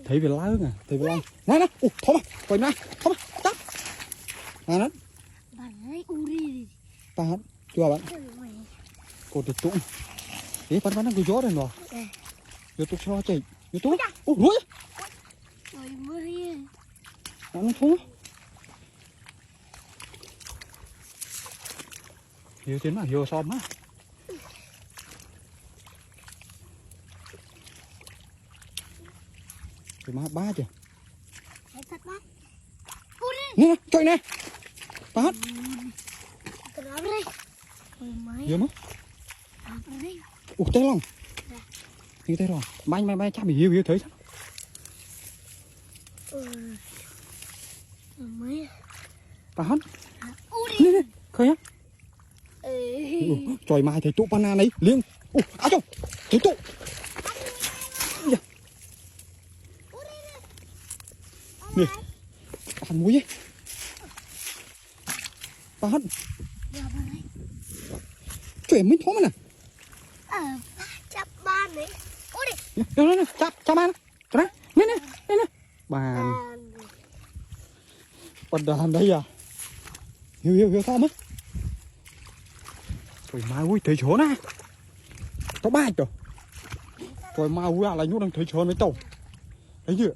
thấy về lá nè, thấy về lá. Này này, thò mà, coi nè, thò mà, tắt. Nè nó. Bạn, chưa bạn. Cô thì tụng. Đấy, bạn nó cứ gió đây rồi. YouTube cho chị, YouTube. Ui. Nó thua. Hiểu tiếng mà, hiểu xóm á. Cái má ba chưa? Nè, trời nè. Bát. Hiểu không? Tay lòng. Hiểu tay lòng. Mày chắc mày hiểu thấy sao? Bát. Nè, khơi á. Trời mai thấy tụ banana này liền. À chồng, thấy tụ. Nè, ăn muối ấy. Bát. Chuyện mình thoát mà nè. Chắp ban đấy. Nè, chắp ban. Cho nè, nè. Bàn. Bàn đàn đây à. Hiểu sao mất. Trời mai ui thấy chốn à. Tao ba rồi. Trời mai ui à là nhút đang thấy chốn với tàu. Thấy chưa?